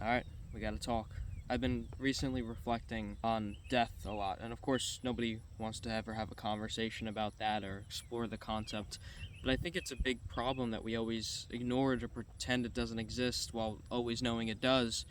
All right, we got to talk. I've been recently reflecting on death a lot, and of course, nobody wants to ever have a conversation about that or explore the concept. But I think it's a big problem that we always ignore it or pretend it doesn't exist while always knowing it does,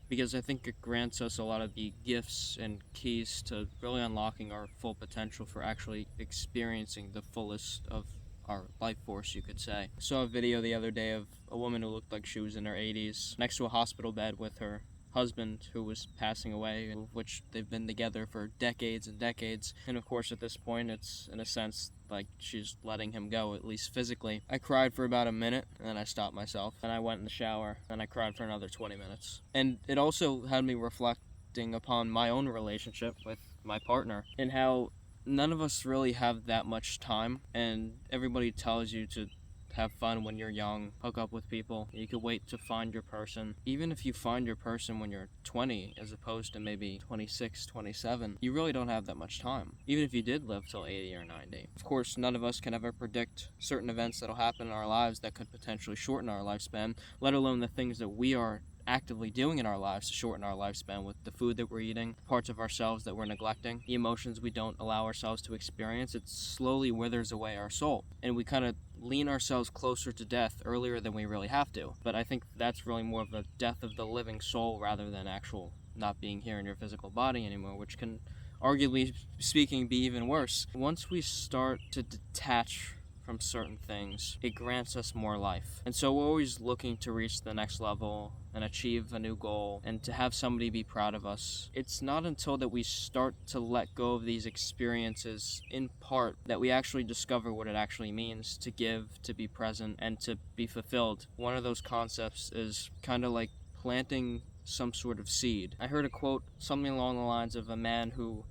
because I think it grants us a lot of the gifts and keys to really unlocking our full potential for actually experiencing the fullest of our life force, you could say. I saw a video the other day of a woman who looked like she was in her 80s next to a hospital bed with her husband who was passing away, which they've been together for decades and decades. And of course, at this point, it's in a sense like she's letting him go, at least physically. I cried for about a minute, and then I stopped myself. Then I went in the shower, and I cried for another 20 minutes. And it also had me reflecting upon my own relationship with my partner and how none of us really have that much time, and everybody tells you to have fun when you're young, hook up with people. You could wait to find your person. Even if you find your person when you're 20 as opposed to maybe 26, 27, you really don't have that much time. Even if you did live till 80 or 90. Of course, none of us can ever predict certain events that'll happen in our lives that could potentially shorten our lifespan, let alone the things that we are actively doing in our lives to shorten our lifespan with the food that we're eating, parts of ourselves that we're neglecting, the emotions we don't allow ourselves to experience. It slowly withers away our soul, and we kind of lean ourselves closer to death earlier than we really have to. But I think that's really more of a death of the living soul rather than actual not being here in your physical body anymore, which can, arguably speaking, be even worse. Once we start to detach from certain things, it grants us more life. And so we're always looking to reach the next level and achieve a new goal and to have somebody be proud of us. It's not until that we start to let go of these experiences in part that we actually discover what it actually means to give, to be present, and to be fulfilled. One of those concepts is kind of like planting some sort of seed. I heard a quote, something along the lines of a man who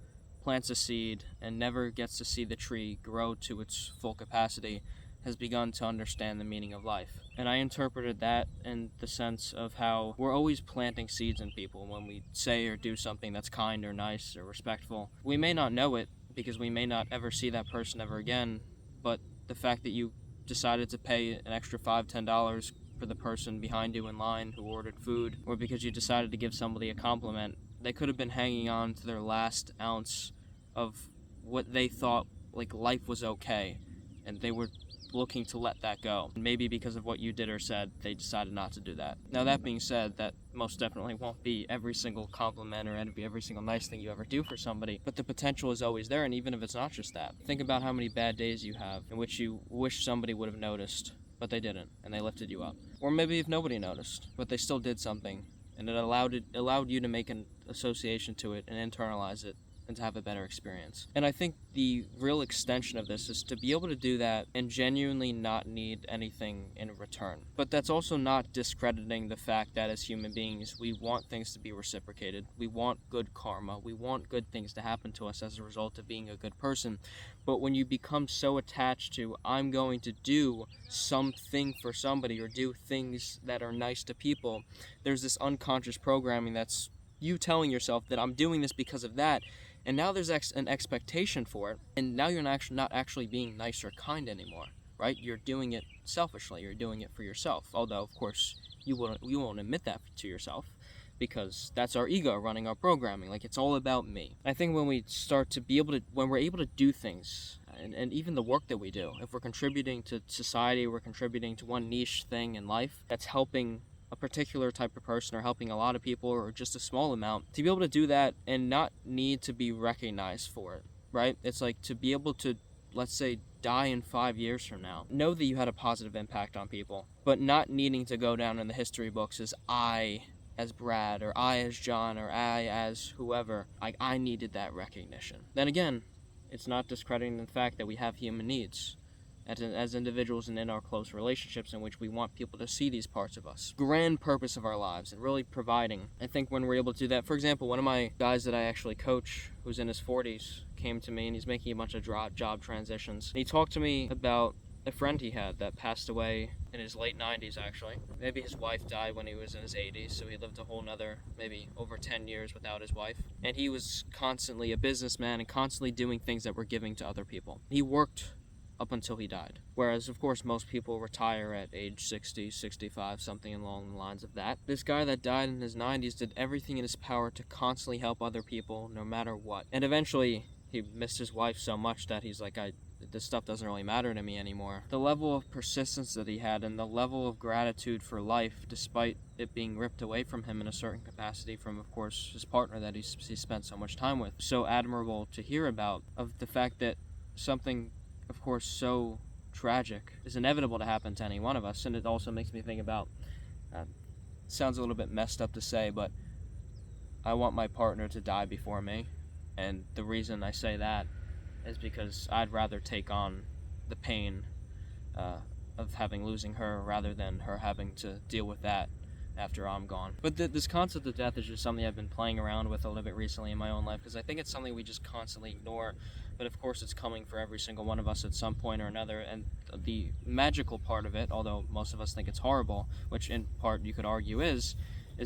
plants a seed and never gets to see the tree grow to its full capacity has begun to understand the meaning of life. And I interpreted that in the sense of how we're always planting seeds in people when we say or do something that's kind or nice or respectful. We may not know it because we may not ever see that person ever again, but the fact that you decided to pay an extra $5-10 for the person behind you in line who ordered food, or because you decided to give somebody a compliment, they could have been hanging on to their last ounce of what they thought like life was okay, and they were looking to let that go. Maybe because of what you did or said, they decided not to do that. Now that being said, that most definitely won't be every single compliment or every single nice thing you ever do for somebody, but the potential is always there. And even if it's not just that, think about how many bad days you have in which you wish somebody would have noticed, but they didn't, and they lifted you up. Or maybe if nobody noticed, but they still did something, and it allowed you to make an association to it and internalize it and to have a better experience. And I think the real extension of this is to be able to do that and genuinely not need anything in return. But that's also not discrediting the fact that as human beings, we want things to be reciprocated. We want good karma. We want good things to happen to us as a result of being a good person. But when you become so attached to, I'm going to do something for somebody or do things that are nice to people, there's this unconscious programming that's you telling yourself that I'm doing this because of that, and now there's an expectation for it, and now you're not actually being nice or kind anymore, right? You're doing it selfishly. You're doing it for yourself. Although, of course, you won't admit that to yourself, because that's our ego running our programming. Like, it's all about me. I think when we start to be able to, when we're able to do things, and even the work that we do, if we're contributing to society, we're contributing to one niche thing in life that's helping a particular type of person or helping a lot of people or just a small amount, to be able to do that and not need to be recognized for it, right? It's like to be able to, let's say, die in 5 years from now, know that you had a positive impact on people, but not needing to go down in the history books as I as Brad or I as John or I as whoever. I needed that recognition. Then again, it's not discrediting the fact that we have human needs as individuals and in our close relationships in which we want people to see these parts of us. Grand purpose of our lives and really providing. I think when we're able to do that, for example, one of my guys that I actually coach who's in his 40s came to me and he's making a bunch of job transitions. And he talked to me about a friend he had that passed away in his late 90s actually. Maybe his wife died when he was in his 80s, so he lived a whole nother maybe over 10 years without his wife. And he was constantly a businessman and constantly doing things that were giving to other people. He worked up until he died. Whereas, of course, most people retire at age 60, 65, something along the lines of that. This guy that died in his 90s did everything in his power to constantly help other people, no matter what. And eventually, he missed his wife so much that he's like, this stuff doesn't really matter to me anymore. The level of persistence that he had and the level of gratitude for life, despite it being ripped away from him in a certain capacity from, of course, his partner that he spent so much time with. So admirable to hear about, of the fact that something, of course, so tragic is inevitable to happen to any one of us. And it also makes me think about, sounds a little bit messed up to say, but I want my partner to die before me. And the reason I say that is because I'd rather take on the pain of losing her rather than her having to deal with that after I'm gone. But this concept of death is just something I've been playing around with a little bit recently in my own life, because I think it's something we just constantly ignore, but of course it's coming for every single one of us at some point or another. And the magical part of it, although most of us think it's horrible, which in part you could argue is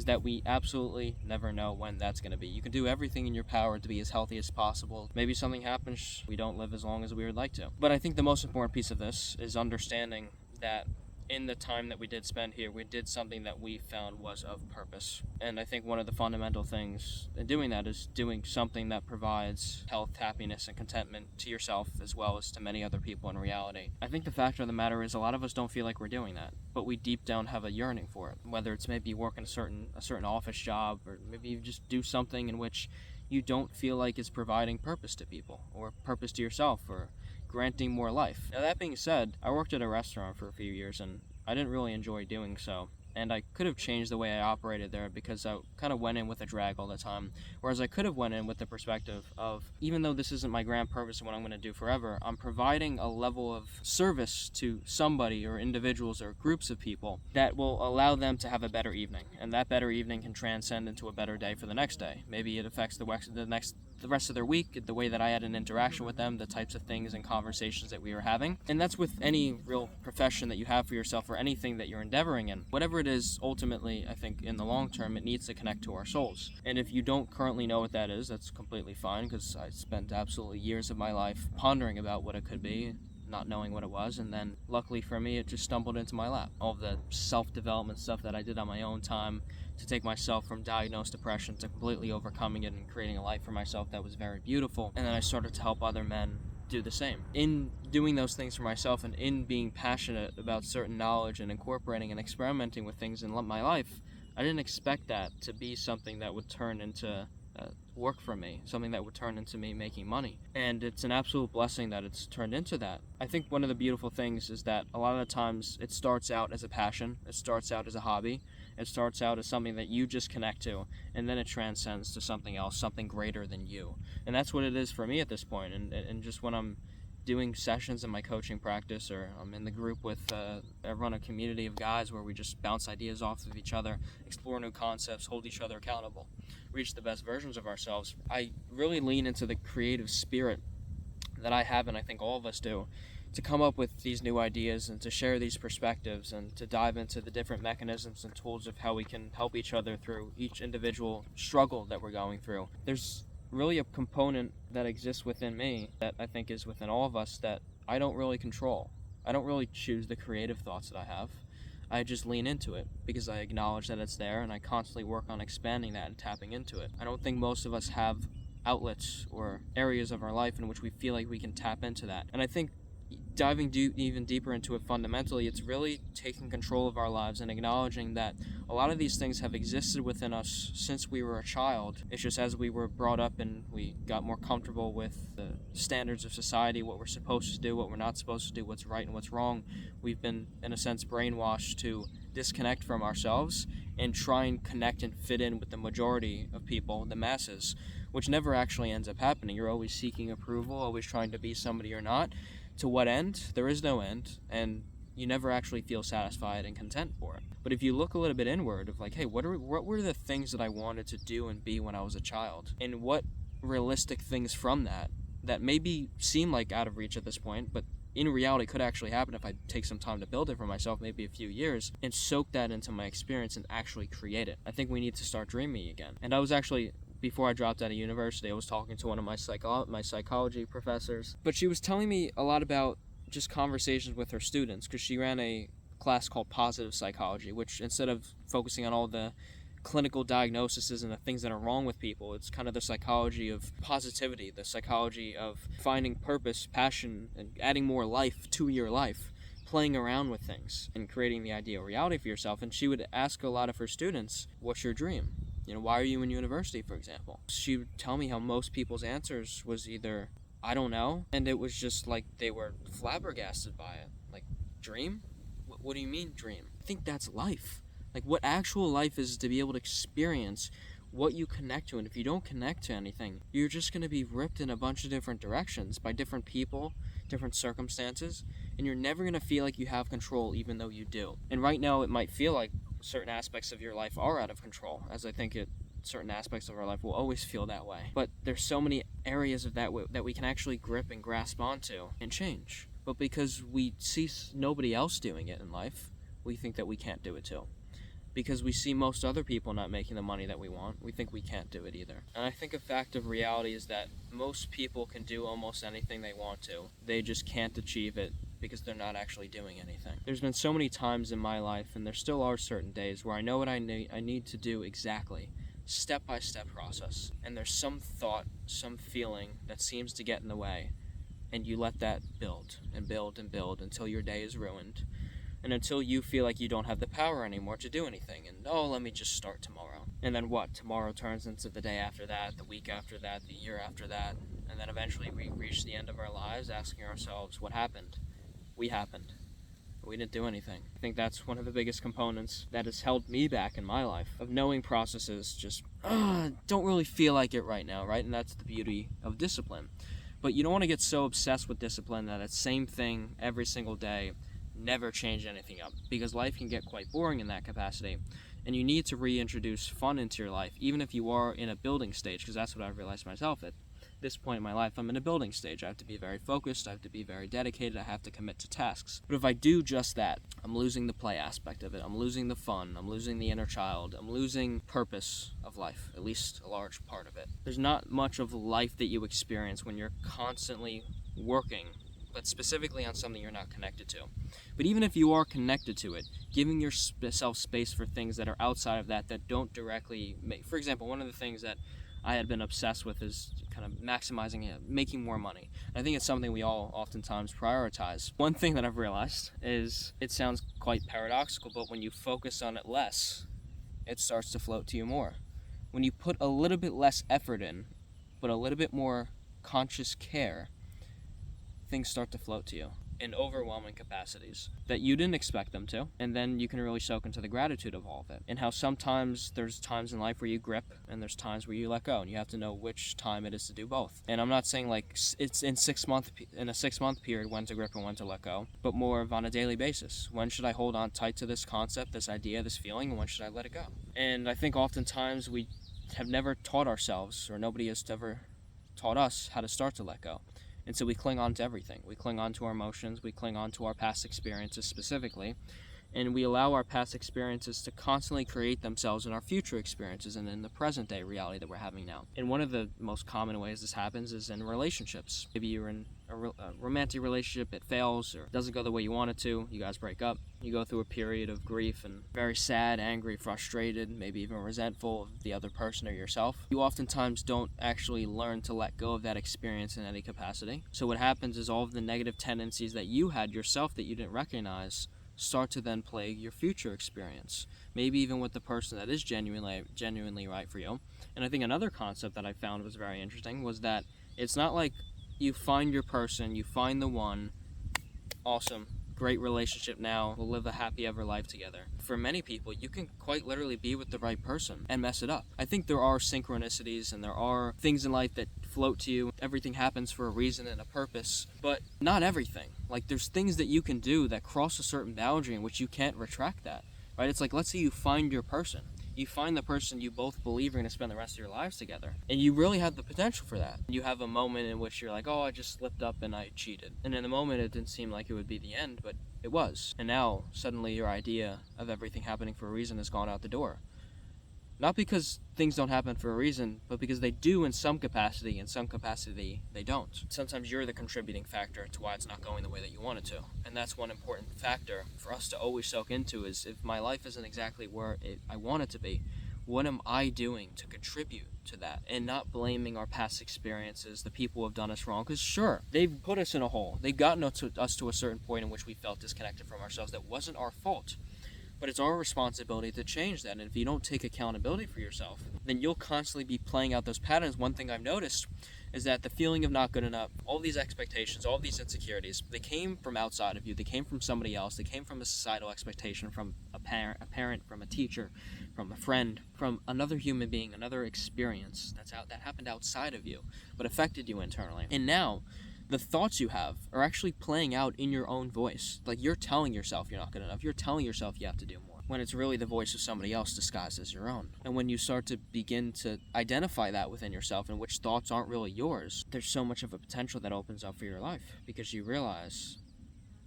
that we absolutely never know when that's going to be. You can do everything in your power to be as healthy as possible. Maybe something happens, we don't live as long as we would like to. But I think the most important piece of this is understanding that in the time that we did spend here, we did something that we found was of purpose. And I think one of the fundamental things in doing that is doing something that provides health, happiness, and contentment to yourself as well as to many other people in reality. I think the fact of the matter is a lot of us don't feel like we're doing that, but we deep down have a yearning for it. Whether it's maybe working a certain office job, or maybe you just do something in which you don't feel like is providing purpose to people, or purpose to yourself, or granting more life. Now, that being said, I worked at a restaurant for a few years and I didn't really enjoy doing so. And I could have changed the way I operated there, because I kind of went in with a drag all the time. Whereas I could have went in with the perspective of, even though this isn't my grand purpose and what I'm going to do forever, I'm providing a level of service to somebody or individuals or groups of people that will allow them to have a better evening. And that better evening can transcend into a better day for the next day. Maybe it affects the rest of their week, the way that I had an interaction with them, the types of things and conversations that we were having. And that's with any real profession that you have for yourself or anything that you're endeavoring in. Whatever it is, ultimately, I think in the long term, it needs to connect to our souls. And if you don't currently know what that is, that's completely fine, because I spent absolutely years of my life pondering about what it could be, not knowing what it was, and then luckily for me, it just stumbled into my lap. All of the self-development stuff that I did on my own time to take myself from diagnosed depression to completely overcoming it and creating a life for myself that was very beautiful. And then I started to help other men do the same. In doing those things for myself and in being passionate about certain knowledge and incorporating and experimenting with things in my life, I didn't expect that to be something that would turn into work for me, something that would turn into me making money. And it's an absolute blessing that it's turned into that. I think one of the beautiful things is that a lot of the times it starts out as a passion, it starts out as a hobby, it starts out as something that you just connect to, and then it transcends to something else, something greater than you. And that's what it is for me at this point. And just when I'm doing sessions in my coaching practice, or I'm in the group with, I run a community of guys where we just bounce ideas off of each other, explore new concepts, hold each other accountable, reach the best versions of ourselves. I really lean into the creative spirit that I have, and I think all of us do, to come up with these new ideas and to share these perspectives and to dive into the different mechanisms and tools of how we can help each other through each individual struggle that we're going through. There's really a component that exists within me that I think is within all of us that I don't really control. I don't really choose the creative thoughts that I have. I just lean into it because I acknowledge that it's there, and I constantly work on expanding that and tapping into it. I don't think most of us have outlets or areas of our life in which we feel like we can tap into that. And I think diving even deeper into it fundamentally, it's really taking control of our lives and acknowledging that a lot of these things have existed within us since we were a child. It's just as we were brought up and we got more comfortable with the standards of society, what we're supposed to do, what we're not supposed to do, what's right and what's wrong, we've been, in a sense, brainwashed to disconnect from ourselves and try and connect and fit in with the majority of people, the masses, which never actually ends up happening. You're always seeking approval, always trying to be somebody you're not. To what end? There is no end, and you never actually feel satisfied and content for it. But if you look a little bit inward of like, hey, what were the things that I wanted to do and be when I was a child? And what realistic things from that maybe seem like out of reach at this point, but in reality could actually happen if I take some time to build it for myself, maybe a few years, and soak that into my experience and actually create it. I think we need to start dreaming again. And I was actually, before I dropped out of university, I was talking to one of my psychology professors, but she was telling me a lot about just conversations with her students, because she ran a class called positive psychology, which instead of focusing on all the clinical diagnoses and the things that are wrong with people, it's kind of the psychology of positivity, the psychology of finding purpose, passion, and adding more life to your life, playing around with things and creating the ideal reality for yourself. And she would ask a lot of her students, what's your dream? Why are you in university, for example? She would tell me how most people's answers was either, I don't know, and it was just like they were flabbergasted by it. Like, dream? What do you mean, dream? I think that's life. Like, what actual life is to be able to experience what you connect to. And if you don't connect to anything, you're just going to be ripped in a bunch of different directions by different people, different circumstances, and you're never going to feel like you have control, even though you do. And right now, it might feel like certain aspects of your life are out of control, as I think certain aspects of our life will always feel that way. But there's so many areas of that that we can actually grip and grasp onto and change. But because we see nobody else doing it in life, we think that we can't do it too. Because we see most other people not making the money that we want, we think we can't do it either. And I think a fact of reality is that most people can do almost anything they want to. They just can't achieve it because they're not actually doing anything. There's been so many times in my life, and there still are certain days, where I know what I need to do exactly, step-by-step process. And there's some thought, some feeling that seems to get in the way, and you let that build and build and build until your day is ruined. And until you feel like you don't have the power anymore to do anything, and let me just start tomorrow. And then what? Tomorrow turns into the day after that, the week after that, the year after that, and then eventually we reach the end of our lives asking ourselves, what happened? We happened. We didn't do anything. I think that's one of the biggest components that has held me back in my life, of knowing processes just don't really feel like it right now, right? And that's the beauty of discipline. But you don't want to get so obsessed with discipline that it's same thing every single day, never change anything up, because life can get quite boring in that capacity, and you need to reintroduce fun into your life, even if you are in a building stage, because that's what I've realized myself. At this point in my life, I'm in a building stage. I have to be very focused, I have to be very dedicated, I have to commit to tasks. But if I do just that, I'm losing the play aspect of it, I'm losing the fun, I'm losing the inner child, I'm losing purpose of life, at least a large part of it. There's not much of life that you experience when you're constantly working, but specifically on something you're not connected to. But even if you are connected to it, giving yourself space for things that are outside of that don't directly make... For example, one of the things that I had been obsessed with is kind of maximizing it, making more money. And I think it's something we all oftentimes prioritize. One thing that I've realized is, it sounds quite paradoxical, but when you focus on it less, it starts to float to you more. When you put a little bit less effort in, but a little bit more conscious care, things start to float to you in overwhelming capacities that you didn't expect them to, and then you can really soak into the gratitude of all of it, and how sometimes there's times in life where you grip and there's times where you let go, and you have to know which time it is to do both. And I'm not saying like it's in a 6 month period when to grip and when to let go, but more of on a daily basis. When should I hold on tight to this concept, this idea, this feeling, and when should I let it go? And I think oftentimes we have never taught ourselves, or nobody has ever taught us how to start to let go. And so we cling on to everything. We cling on to our emotions, we cling on to our past experiences specifically, and we allow our past experiences to constantly create themselves in our future experiences and in the present day reality that we're having now. And one of the most common ways this happens is in relationships. Maybe you're in a romantic relationship, it fails or doesn't go the way you want it to, you guys break up, you go through a period of grief and very sad, angry, frustrated, maybe even resentful of the other person or yourself. You oftentimes don't actually learn to let go of that experience in any capacity. So what happens is all of the negative tendencies that you had yourself that you didn't recognize start to then plague your future experience, maybe even with the person that is genuinely right for you. And I think another concept that I found was very interesting was that it's not like you find your person, you find the one, awesome, great relationship now, we'll live a happy ever life together. For many people, you can quite literally be with the right person and mess it up. I think there are synchronicities and there are things in life that float to you. Everything happens for a reason and a purpose, but not everything. Like, there's things that you can do that cross a certain boundary in which you can't retract that, right? It's like, let's say you find your person. You find the person you both believe are going to spend the rest of your lives together. And you really have the potential for that. You have a moment in which you're like, oh, I just slipped up and I cheated. And in the moment, it didn't seem like it would be the end, but it was. And now, suddenly, your idea of everything happening for a reason has gone out the door. Not because things don't happen for a reason, but because they do in some capacity, in some capacity they don't. Sometimes you're the contributing factor to why it's not going the way that you want it to. And that's one important factor for us to always soak into is if my life isn't exactly where I want it to be, what am I doing to contribute to that? And not blaming our past experiences, the people who have done us wrong. Because sure, they've put us in a hole. They've gotten us to a certain point in which we felt disconnected from ourselves that wasn't our fault. But it's our responsibility to change that. And if you don't take accountability for yourself, then you'll constantly be playing out those patterns. One thing I've noticed is that the feeling of not good enough, all these expectations, all these insecurities, they came from outside of you. They came from somebody else. They came from a societal expectation, from a parent, from a teacher, from a friend, from another human being, another experience that happened outside of you, but affected you internally. And now, the thoughts you have are actually playing out in your own voice. Like you're telling yourself you're not good enough. You're telling yourself you have to do more. When it's really the voice of somebody else disguised as your own. And when you start to begin to identify that within yourself and which thoughts aren't really yours, there's so much of a potential that opens up for your life. Because you realize,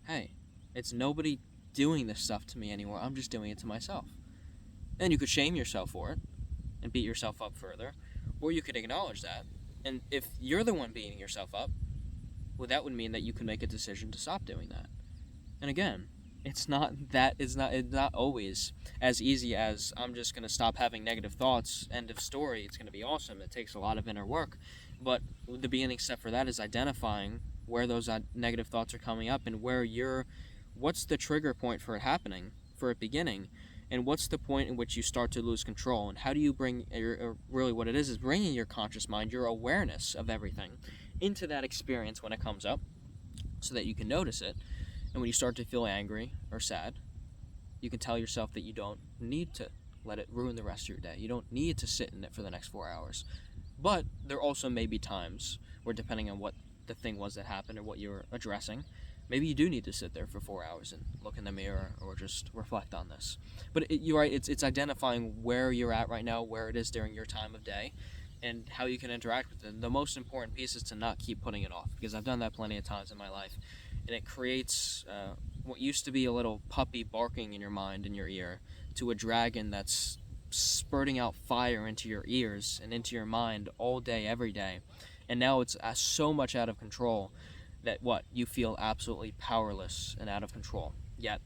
hey, it's nobody doing this stuff to me anymore. I'm just doing it to myself. And you could shame yourself for it and beat yourself up further. Or you could acknowledge that. And if you're the one beating yourself up, well, that would mean that you can make a decision to stop doing that. And again, it's not always as easy as I'm just going to stop having negative thoughts, end of story, it's going to be awesome. It takes a lot of inner work. But the beginning step for that is identifying where those negative thoughts are coming up and what's the trigger point for it happening, for it beginning, and what's the point in which you start to lose control, and how do you bring, really what it is bringing your conscious mind, your awareness of everything, into that experience when it comes up so that you can notice it. And when you start to feel angry or sad, you can tell yourself that you don't need to let it ruin the rest of your day. You don't need to sit in it for the next 4 hours. But there also may be times where, depending on what the thing was that happened or what you're addressing, maybe you do need to sit there for 4 hours and look in the mirror or just reflect on this. But you're right, it's identifying where you're at right now, where it is during your time of day, and how you can interact with it. The most important piece is to not keep putting it off, because I've done that plenty of times in my life, and it creates what used to be a little puppy barking in your mind, in your ear, to a dragon that's spurting out fire into your ears and into your mind all day, every day. And now it's so much out of control that you feel absolutely powerless and out of control. Yet,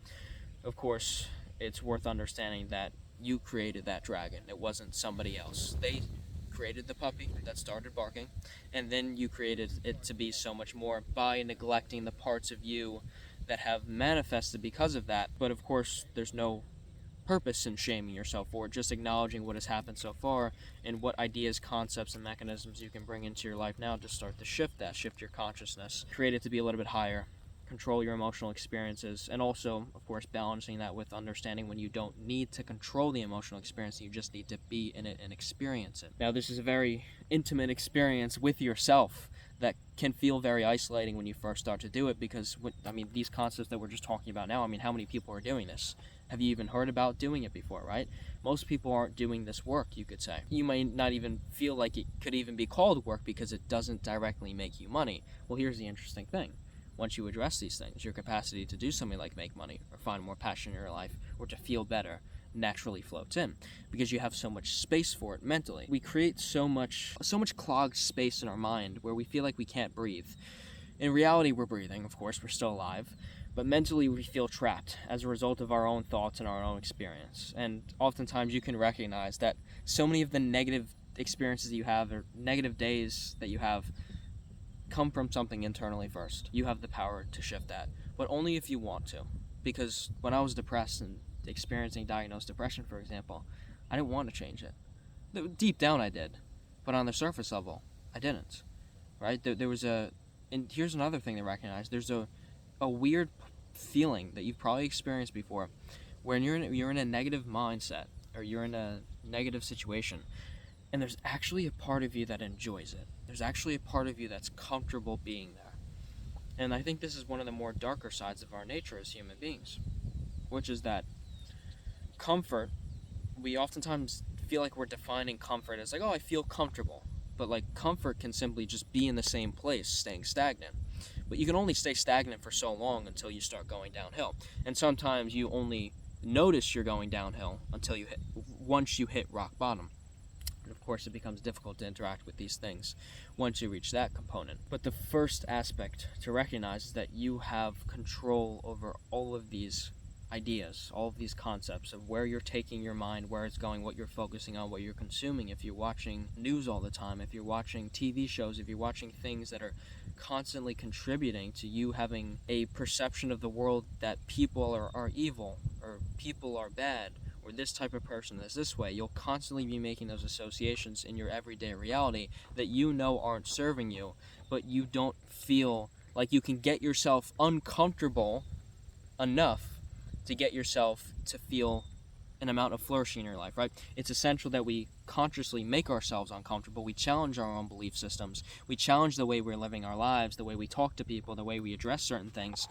of course, it's worth understanding that you created that dragon. It wasn't somebody else. They created the puppy that started barking, and then you created it to be so much more by neglecting the parts of you that have manifested because of that. But of course, there's no purpose in shaming yourself for it, just acknowledging what has happened so far and what ideas, concepts, and mechanisms you can bring into your life now to start to shift your consciousness, create it to be a little bit higher, control your emotional experiences, and also, of course, balancing that with understanding when you don't need to control the emotional experience, you just need to be in it and experience it. Now, this is a very intimate experience with yourself that can feel very isolating when you first start to do it, because, these concepts that we're just talking about now, how many people are doing this? Have you even heard about doing it before, right? Most people aren't doing this work, you could say. You might not even feel like it could even be called work because it doesn't directly make you money. Well, here's the interesting thing. Once you address these things, your capacity to do something like make money or find more passion in your life or to feel better naturally floats in, because you have so much space for it mentally. We create so much clogged space in our mind where we feel like we can't breathe. In reality, we're breathing, of course, we're still alive, but mentally we feel trapped as a result of our own thoughts and our own experience. And oftentimes you can recognize that so many of the negative experiences that you have or negative days that you have come from something internally first. You have the power to shift that, but only if you want to. Because when I was depressed and experiencing diagnosed depression, for example, I didn't want to change it. Deep down I did, but on the surface level, I didn't. Right? There was and here's another thing to recognize. There's a weird feeling that you've probably experienced before, when you're in a negative mindset or you're in a negative situation, and there's actually a part of you that enjoys it. There's actually a part of you that's comfortable being there. And I think this is one of the more darker sides of our nature as human beings, which is that comfort, we oftentimes feel like we're defining comfort as like, oh, I feel comfortable. But comfort can simply just be in the same place, staying stagnant. But you can only stay stagnant for so long until you start going downhill. And sometimes you only notice you're going downhill until you once you hit rock bottom. And of course, it becomes difficult to interact with these things once you reach that component. But the first aspect to recognize is that you have control over all of these ideas, all of these concepts of where you're taking your mind, where it's going, what you're focusing on, what you're consuming. If you're watching news all the time, if you're watching TV shows, if you're watching things that are constantly contributing to you having a perception of the world that people are evil, or people are bad, or this type of person is this way, you'll constantly be making those associations in your everyday reality that you know aren't serving you, but you don't feel like you can get yourself uncomfortable enough to get yourself to feel an amount of flourishing in your life, right? It's essential that we consciously make ourselves uncomfortable. We challenge our own belief systems. We challenge the way we're living our lives, the way we talk to people, the way we address certain things.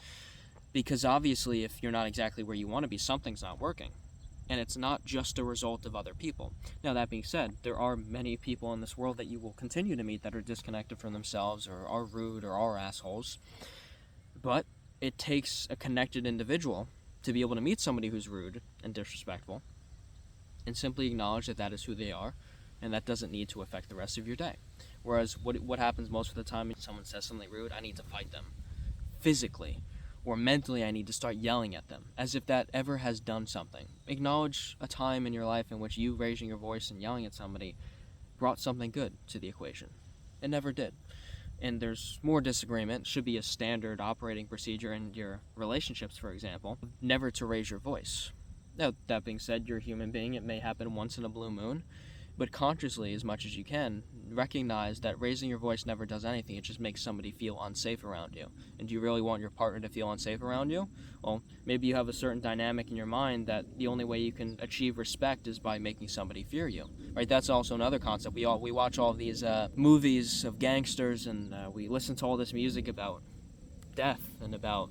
Because obviously, if you're not exactly where you want to be, something's not working. And it's not just a result of other people. Now, that being said, there are many people in this world that you will continue to meet that are disconnected from themselves, or are rude, or are assholes. But it takes a connected individual to be able to meet somebody who's rude and disrespectful and simply acknowledge that that is who they are, and that doesn't need to affect the rest of your day. Whereas what happens most of the time when someone says something rude, I need to fight them physically, or mentally I need to start yelling at them, as if that ever has done something. Acknowledge a time in your life in which you raising your voice and yelling at somebody brought something good to the equation. It never did. And there's more disagreement. It should be a standard operating procedure in your relationships, for example, never to raise your voice. Now, that being said, you're a human being. It may happen once in a blue moon, but consciously, as much as you can, recognize that raising your voice never does anything. It just makes somebody feel unsafe around you. And do you really want your partner to feel unsafe around you? Well, maybe you have a certain dynamic in your mind that the only way you can achieve respect is by making somebody fear you, right? That's also another concept. We watch all of these movies of gangsters, and we listen to all this music about death and about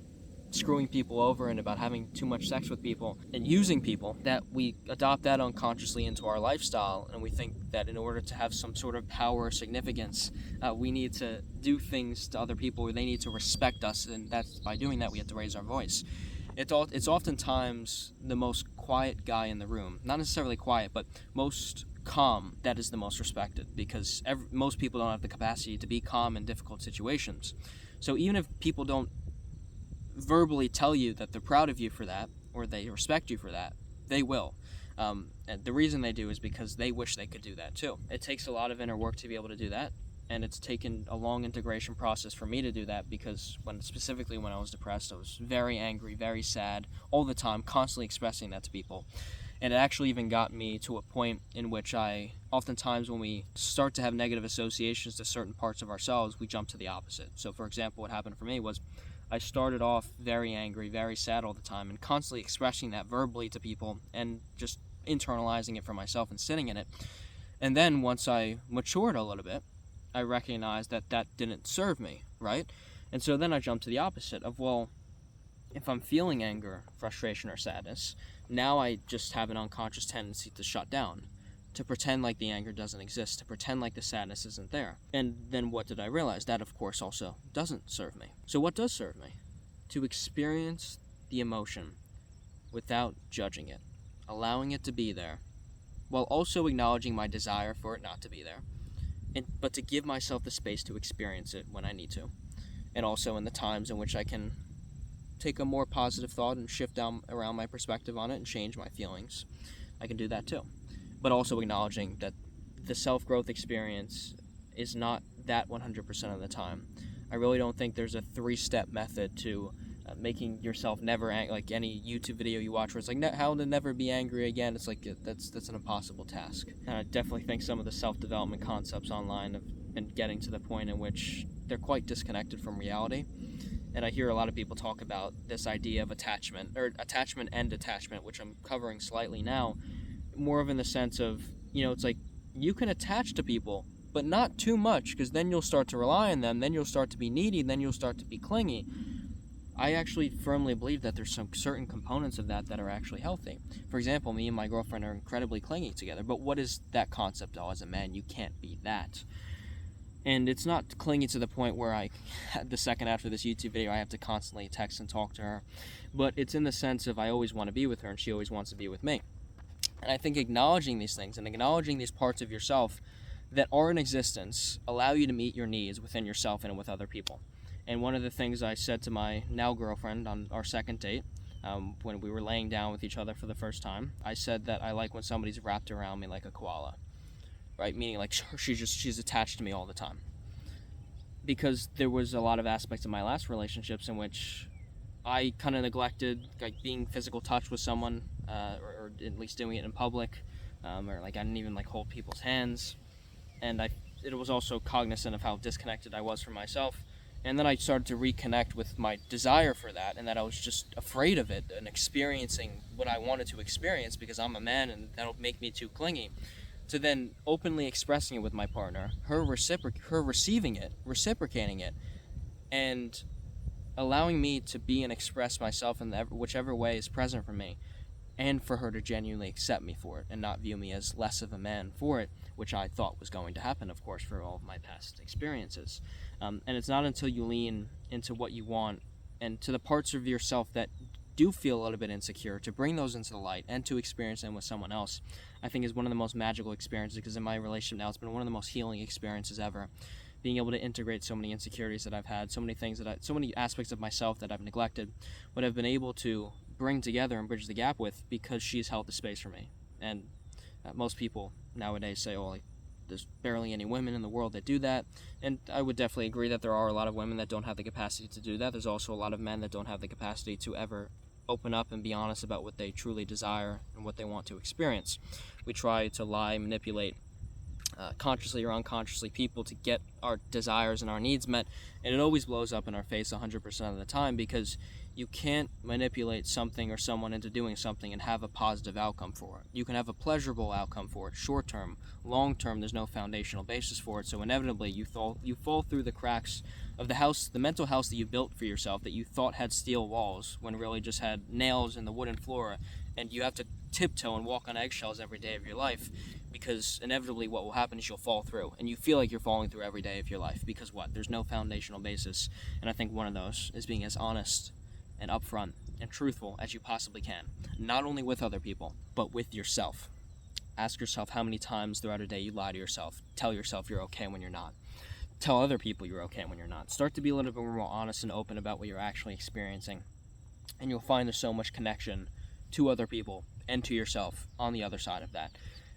screwing people over and about having too much sex with people and using people, that we adopt that unconsciously into our lifestyle, and we think that in order to have some sort of power or significance, we need to do things to other people, or they need to respect us, and that's by doing that we have to raise our voice. It's oftentimes the most quiet guy in the room, not necessarily quiet, but most calm, that is the most respected, because most people don't have the capacity to be calm in difficult situations. So even if people don't verbally tell you that they're proud of you for that, or they respect you for that, they will. And the reason they do is because they wish they could do that too. It takes a lot of inner work to be able to do that, and it's taken a long integration process for me to do that, because specifically when I was depressed, I was very angry, very sad, all the time, constantly expressing that to people. And it actually even got me to a point in which oftentimes when we start to have negative associations to certain parts of ourselves, we jump to the opposite. So for example, what happened for me was I started off very angry, very sad all the time, and constantly expressing that verbally to people and just internalizing it for myself and sitting in it. And then once I matured a little bit, I recognized that that didn't serve me, right? And so then I jumped to the opposite of, well, if I'm feeling anger, frustration, or sadness, now I just have an unconscious tendency to shut down, to pretend like the anger doesn't exist, to pretend like the sadness isn't there. And then what did I realize? That, of course, also doesn't serve me. So what does serve me? To experience the emotion without judging it, allowing it to be there, while also acknowledging my desire for it not to be there, but to give myself the space to experience it when I need to, and also in the times in which I can take a more positive thought and shift down around my perspective on it and change my feelings. I can do that too. But also acknowledging that the self-growth experience is not that 100% of the time. I really don't think there's a 3-step method to making yourself never like any YouTube video you watch where it's like how to never be angry again. It's like that's an impossible task. And I definitely think some of the self-development concepts online and getting to the point in which they're quite disconnected from reality. And I hear a lot of people talk about this idea of attachment and detachment, which I'm covering slightly now, more of in the sense of, it's like you can attach to people, but not too much, because then you'll start to rely on them, then you'll start to be needy, then you'll start to be clingy. I actually firmly believe that there's some certain components of that are actually healthy. For example, me and my girlfriend are incredibly clingy together, but what is that concept? Oh, as a man, you can't be that. And it's not clingy to the point where the second after this YouTube video, I have to constantly text and talk to her, but it's in the sense of I always want to be with her and she always wants to be with me. And I think acknowledging these things and acknowledging these parts of yourself that are in existence allow you to meet your needs within yourself and with other people. And one of the things I said to my now girlfriend on our second date, when we were laying down with each other for the first time, I said that I like when somebody's wrapped around me like a koala, right? Meaning like she's attached to me all the time. Because there was a lot of aspects of my last relationships in which I kind of neglected like being physical touch with someone, or at least doing it in public, or like I didn't even like hold people's hands, and it was also cognizant of how disconnected I was from myself. And then I started to reconnect with my desire for that, and that I was just afraid of it and experiencing what I wanted to experience because I'm a man and that'll make me too clingy. To then openly expressing it with my partner, her receiving it, reciprocating it, and allowing me to be and express myself in whichever way is present for me, and for her to genuinely accept me for it and not view me as less of a man for it, which I thought was going to happen, of course, for all of my past experiences. And it's not until you lean into what you want and to the parts of yourself that do feel a little bit insecure, to bring those into the light and to experience them with someone else, I think is one of the most magical experiences, because in my relationship now, it's been one of the most healing experiences ever. Being able to integrate so many insecurities that I've had, so many aspects of myself that I've neglected, but I've been able to bring together and bridge the gap with because she's held the space for me. And most people nowadays say, oh, like, there's barely any women in the world that do that. And I would definitely agree that there are a lot of women that don't have the capacity to do that. There's also a lot of men that don't have the capacity to ever open up and be honest about what they truly desire and what they want to experience. We try to lie, manipulate, consciously or unconsciously, people to get our desires and our needs met, and it always blows up in our face 100% of the time, because you can't manipulate something or someone into doing something and have a positive outcome for it. You can have a pleasurable outcome for it, short term. Long term, there's no foundational basis for it, so inevitably you fall through the cracks of the mental house that you built for yourself, that you thought had steel walls when really just had nails in the wooden floor, and you have to tiptoe and walk on eggshells every day of your life, because inevitably what will happen is you'll fall through, and you feel like you're falling through every day of your life, because there's no foundational basis. And I think one of those is being as honest and upfront and truthful as you possibly can, not only with other people, but with yourself. Ask yourself how many times throughout a day you lie to yourself. Tell yourself you're okay when you're not. Tell other people you're okay when you're not. Start to be a little bit more honest and open about what you're actually experiencing, and you'll find there's so much connection to other people and to yourself on the other side of that.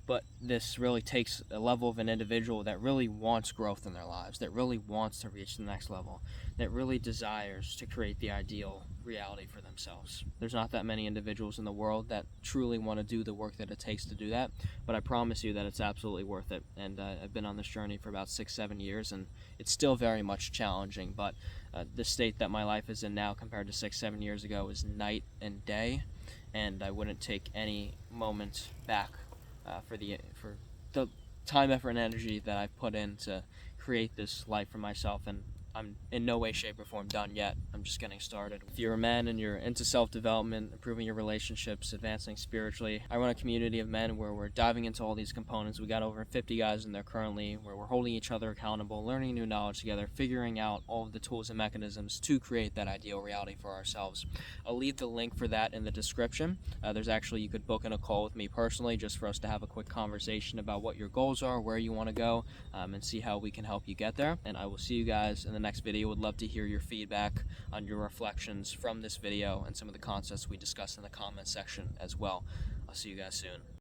But this really takes a level of an individual that really wants growth in their lives, that really wants to reach the next level, that really desires to create the ideal reality for themselves. There's not that many individuals in the world that truly want to do the work that it takes to do that, but I promise you that it's absolutely worth it. And I've been on this journey for about 6-7 years, and it's still very much challenging, but the state that my life is in now compared to 6-7 years ago is night and day, and I wouldn't take any moment back for the time, effort, and energy that I've put in to create this life for myself. And I'm in no way, shape, or form done yet. I'm just getting started. If you're a man and you're into self-development, improving your relationships, advancing spiritually, I run a community of men where we're diving into all these components. We got over 50 guys in there currently, where we're holding each other accountable, learning new knowledge together, figuring out all of the tools and mechanisms to create that ideal reality for ourselves. I'll leave the link for that in the description. You could book in a call with me personally just for us to have a quick conversation about what your goals are, where you want to go, and see how we can help you get there. And I will see you guys in the next video. Would love to hear your feedback on your reflections from this video and some of the concepts we discussed in the comments section as well. I'll see you guys soon.